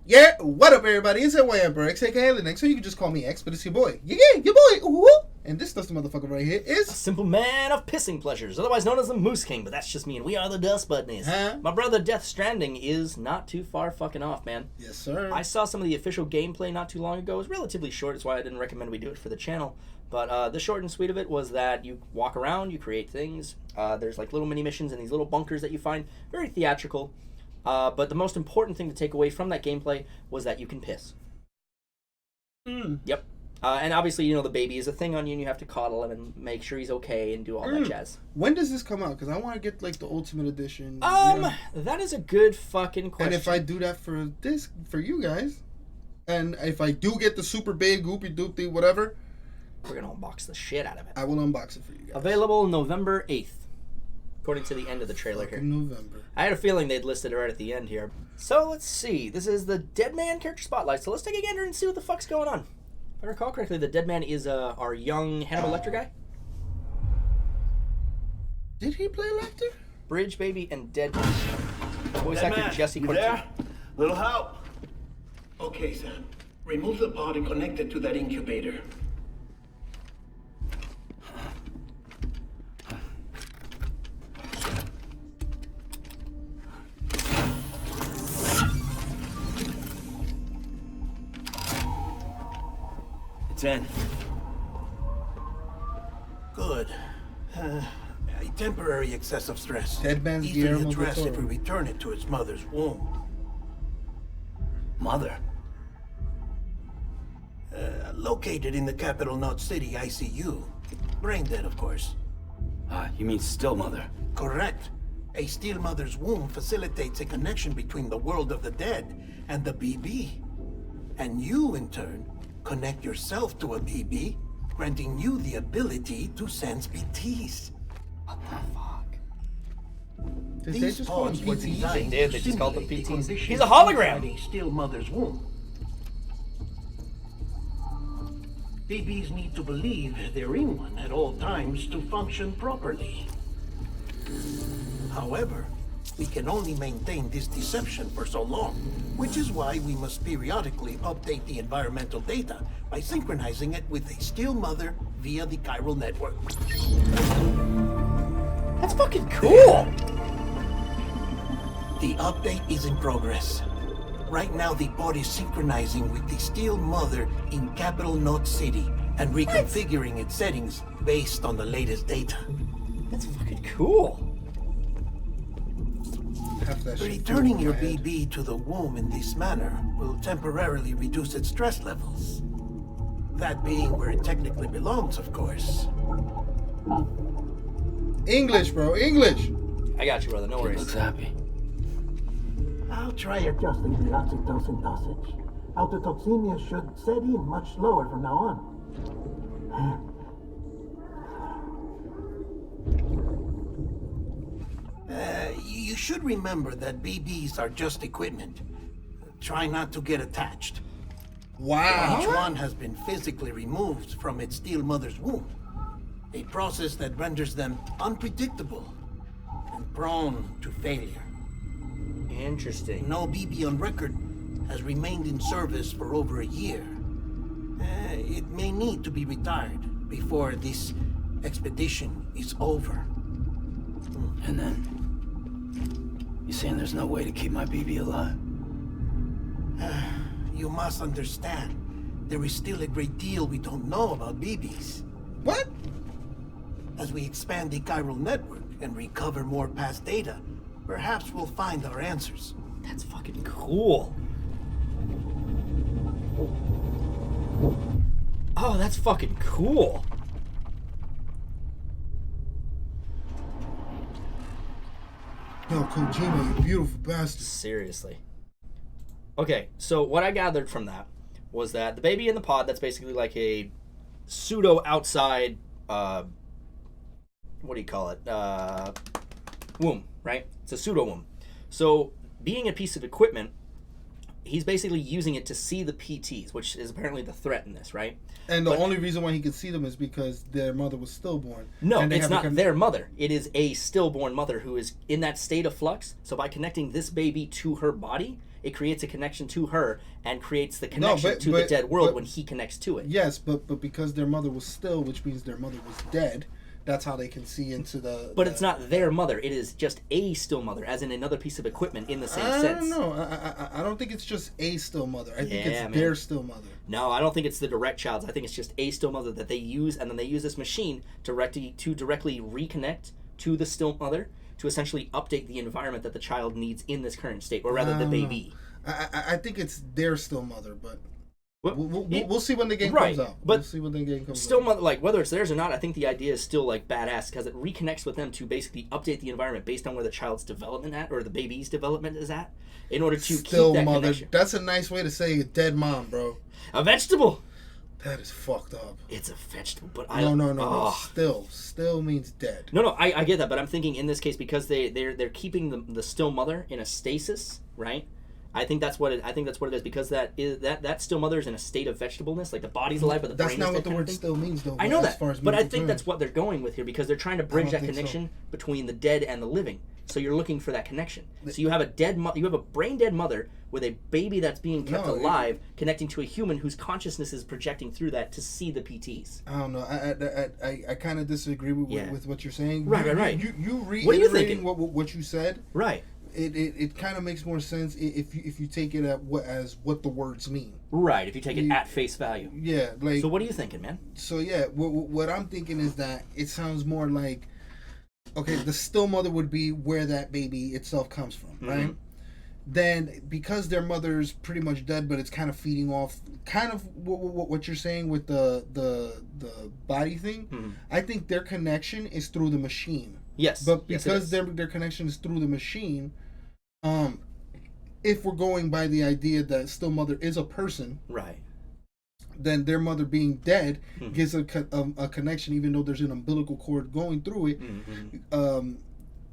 Yeah, what up, everybody? It's X, aka Linux, so you can just call me X, but it's your boy. Yeah, your boy. Ooh. And this dusty motherfucker right here is... A simple man of pissing pleasures, otherwise known as the Moose King, but that's just me, and we are the Dust Budnies. Huh? My brother Death Stranding is not too far fucking off, man. Yes, sir. I saw some of the official gameplay not too long ago. It was relatively short, that's why I didn't recommend we do it for the channel. But the short and sweet of it was that you walk around, you create things. There's like little mini missions in these little bunkers that you find. Very theatrical. But the most important thing to take away from that gameplay was that you can piss. Yep. And obviously, you know, the baby is a thing on you, and you have to coddle him and make sure he's okay and do all that jazz. When does this come out? Because I want to get, like, the Ultimate Edition. That is a good fucking question. And if I do that for you guys, and if I do get the super big, goopy doopy, whatever... We're going to unbox the shit out of it. I will unbox it for you guys. Available November 8th. According to the end of the trailer here. November. I had a feeling they'd listed it right at the end here. So let's see. This is the Dead Man character spotlight. So let's take a gander and see what the fuck's going on. If I recall correctly, the Dead Man is our young Hannibal Lecter guy. Did he play Lecter? Bridge Baby and Dead Man. Voice actor Man, Jesse you Cortez. there? Little help. Okay, Sam. Remove the pod and connect it to that incubator. It's in. Good. A temporary excessive stress. Dead Man's Easily Guillermo addressed del if we Toro. return it to its mother's womb. Mother. Located in the capital Knot City ICU. Brain dead, of course. You mean still mother? Correct. A steel mother's womb facilitates a connection between the world of the dead and the BB. And you, in turn, connect yourself to a BB, granting you the ability to sense BTs. What the fuck? Did they These just call him pods were PTs? designed They did, to they just called them simulate the PTs. conditions He's a hologram! inside a steel mother's womb. BBs need to believe they're in one at all times to function properly. However, we can only maintain this deception for so long, which is why we must periodically update the environmental data by synchronizing it with a steel mother via the chiral network. That's fucking cool! The update is in progress. Right now, the pod is synchronizing with the steel mother in capital Knot City and reconfiguring its settings based on the latest data. That's fucking cool. Half that shit Returning flew your over my head. BB to the womb in this manner will temporarily reduce its stress levels. That being where it technically belongs, of course. English, bro. English. I got you, brother. No Kid worries. looks happy. I'll try adjusting the oxytocin dosage. Autotoxemia should set in much slower from now on. You should remember that BBs are just equipment. Try not to get attached. Wow. Each one has been physically removed from its steel mother's womb. A process that renders them unpredictable and prone to failure. Interesting. No BB on record has remained in service for over a year. It may need to be retired before this expedition is over. And then? You saying there's no way to keep my BB alive? You must understand, there is still a great deal we don't know about BBs. What? As we expand the chiral network and recover more past data, perhaps we'll find our answers. That's fucking cool. Oh, that's fucking cool. Yo, Kojima, you beautiful bastard. Seriously. Okay, so what I gathered from that was that the baby in the pod, that's basically like a pseudo outside, what do you call it? Womb, right? It's a pseudo womb. So being a piece of equipment, he's basically using it to see the PTs, which is apparently the threat in this, right? And the only reason why he could see them is because their mother was stillborn. No, and it's not their mother. It is a stillborn mother who is in that state of flux. So by connecting this baby to her body, it creates a connection to her and creates the connection to the dead world when he connects to it. Yes, but because their mother was still, which means their mother was dead, that's how they can see into the... But it's not their mother. It is just a still mother, as in another piece of equipment in the same sense. I don't know. I don't think it's just a still mother. I think it's their still mother. No, I don't think it's the direct child's. I think it's just a still mother that they use, and then they use this machine to directly reconnect to the still mother to essentially update the environment that the child needs in this current state, or rather the baby. I think it's their still mother, but... We'll see when the game comes out. But we'll see when the game comes still, out. like, whether it's theirs or not, I think the idea is still like badass because it reconnects with them to basically update the environment based on where the child's development at or the baby's development is at, in order to keep that connection. That's a nice way to say a dead mom, bro. A vegetable. That is fucked up. It's a vegetable, but no. Still means dead. No, I get that, but I'm thinking in this case because they're keeping the still mother in a stasis, right? I think that's what it is because that still mother is in a state of vegetableness, like the body's alive but the brain is dead. That's not what the word still means, though. I know that, but I think that's what they're going with here because they're trying to bridge that connection between the dead and the living. So you're looking for that connection. So you have you have a brain dead mother with a baby that's being kept alive, connecting to a human whose consciousness is projecting through that to see the PTs. I don't know. I kind of disagree with what you're saying. Right. You reiterating what you said. Right. It kind of makes more sense if you take it as what the words mean. Right, if you take it at face value. Yeah, like. So what are you thinking, man? So yeah, what I'm thinking is that it sounds more like, okay, the still mother would be where that baby itself comes from, right? Then because their mother's pretty much dead, but it's kind of feeding off, kind of what you're saying with the body thing. I think their connection is through the machine. Yes, but because their connection is through the machine, if we're going by the idea that still mother is a person, right, then their mother being dead gives a connection, even though there's an umbilical cord going through it.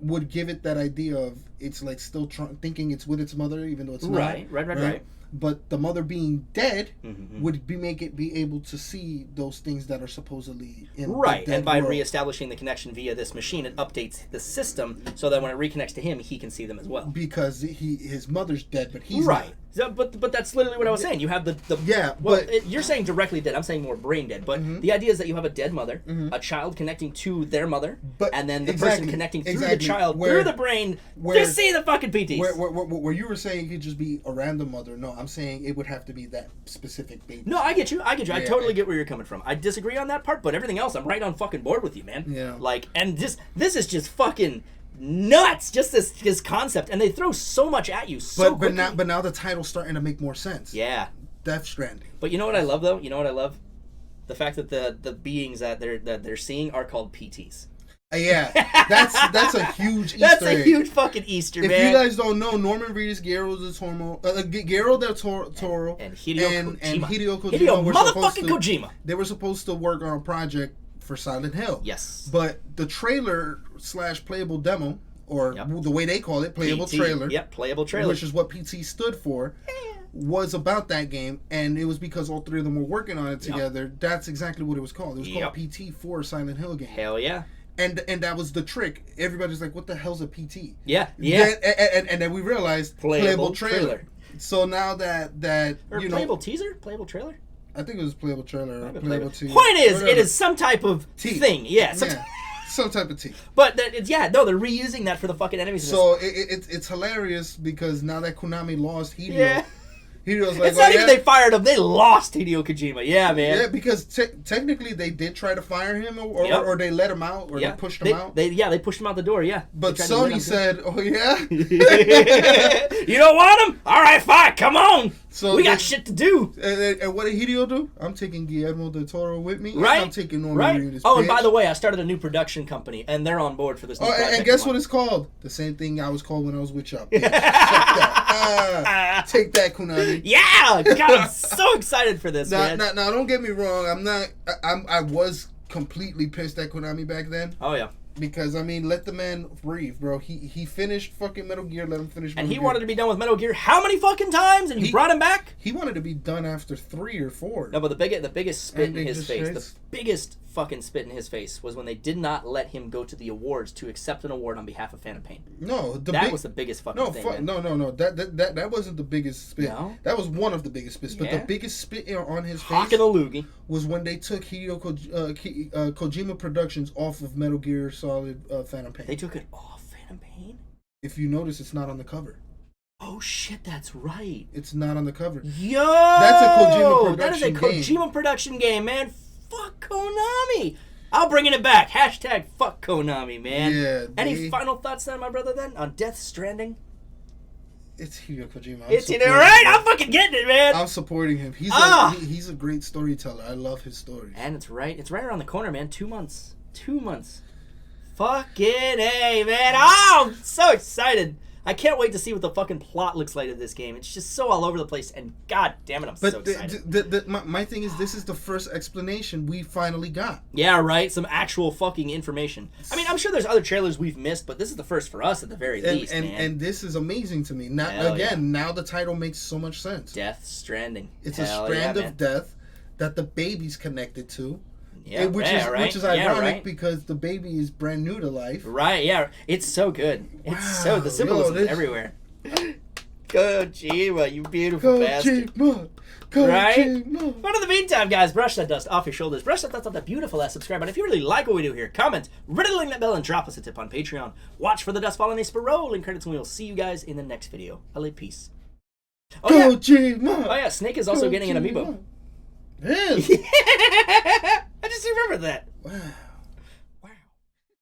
Would give it that idea of it's like still thinking it's with its mother, even though it's not. Right. But the mother being dead would make it be able to see those things that are supposedly in the dead and by world. reestablishing the connection via this machine, it updates the system so that when it reconnects to him, he can see them as well. Because his mother's dead, but he's right. not. So, but that's literally what I was saying. You have the you're saying directly dead. I'm saying more brain dead. But the idea is that you have a dead mother, a child connecting to their mother, and then the person connecting through the child through the brain to see the fucking PTs. Where you were saying it could just be a random mother. No, I'm saying it would have to be that specific baby. No, I get you. I totally get where you're coming from. I disagree on that part, but everything else, I'm right on fucking board with you, man. Yeah. Like, and this is just fucking nuts, just this concept, and they throw so much at you quickly. But now the title's starting to make more sense. Yeah. Death Stranding. But you know what I love though? You know what I love? The fact that the beings that they're seeing are called PTs. Yeah, that's a huge Easter That's a egg. huge fucking Easter, if man. If you guys don't know, Norman Reedus, Guillermo del Toro, and Hideo Kojima. Hideo motherfucking Kojima. They were supposed to work on a project for Silent Hill. Yes. But the trailer / playable demo, or the way they call it, playable PT. trailer. Yep, playable trailer. Which is what PT stood for. Was about that game, and it was because all three of them were working on it together. That's exactly what it was called. It was called PT for Silent Hill game. Hell yeah. And that was the trick. Everybody's like, what the hell's a PT? Yeah. And then we realized playable trailer. So now that or playable teaser? Playable trailer? I think it was playable trailer. Playable teaser. Point is, it is some type of thing. Yeah. Some type of tea. But they're reusing that for the fucking enemies. So it's hilarious because now that Konami lost Hideo. Yeah. Hideo's like, it's not even they fired him; they lost Hideo Kojima. Yeah, man. Yeah, because technically they did try to fire him, or they let him out, or they pushed him out. They pushed him out the door. Yeah. But Sony said, "Oh yeah, you don't want him? All right, fine. Come on. So we got shit to do." And what did Hideo do? I'm taking Guillermo del Toro with me. Right. I'm taking Norman Reedus. Oh, and by the way, I started a new production company, and they're on board for this. New project and guess what it's called? The same thing I was called when I was with y'all. Take that, Konami. Yeah, God, I'm so excited for this, man. Now, don't get me wrong. I was completely pissed at Konami back then. Oh yeah. Because, I mean, let the man breathe, bro. He finished fucking Metal Gear, let him finish Metal And he Gear. wanted to be done with Metal Gear how many fucking times? And you brought him back? He wanted to be done after 3 or 4. No, but the biggest spit in his face, Shades. the biggest fucking spit in his face was when they did not let him go to the awards to accept an award on behalf of Phantom Pain. No, that was the biggest fucking thing. Man. No. That wasn't the biggest spit. No? That was one of the biggest spits. But Yeah. the biggest spit on his Hawking face a loogie. was when they took Hideo Kojima Productions off of Metal Gear Solid Phantom Pain. They took it off Phantom Pain? If you notice, it's not on the cover. Oh shit, that's right. It's not on the cover. Yo! That's a Kojima production That is a game. Kojima production game, man. Fuck Konami. I'm bringing it back. Hashtag fuck Konami, man. Yeah. Any final thoughts then, my brother, then, on Death Stranding? It's Hideo Kojima. It's you know, right? I'm fucking getting it, man. I'm supporting him. He's he's a great storyteller. I love his stories. And it's right around the corner, man. 2 months. 2 months. Fucking A, man. Oh, I'm so excited. I can't wait to see what the fucking plot looks like of this game. It's just so all over the place, and god damn it, I'm so excited. My thing is, this is the first explanation we finally got. Yeah, right? Some actual fucking information. I mean, I'm sure there's other trailers we've missed, but this is the first for us at the very least, man. And this is amazing to me. Now, now the title makes so much sense. Death Stranding. It's a strand of death that the baby's connected to. Yeah, which is ironic because the baby is brand new to life. Right, yeah. It's so good. It's so the symbolism's everywhere. Kojima, you beautiful bastard. Right? But in the meantime, guys, brush that dust off your shoulders. Brush that dust off that beautiful ass subscribe button. If you really like what we do here, comment, riddling that bell, and drop us a tip on Patreon. Watch for the dust falling a rolling credits, and we will see you guys in the next video. LA, peace. Oh yeah, Snake is also getting an amiibo. Him. I just remembered that. Wow.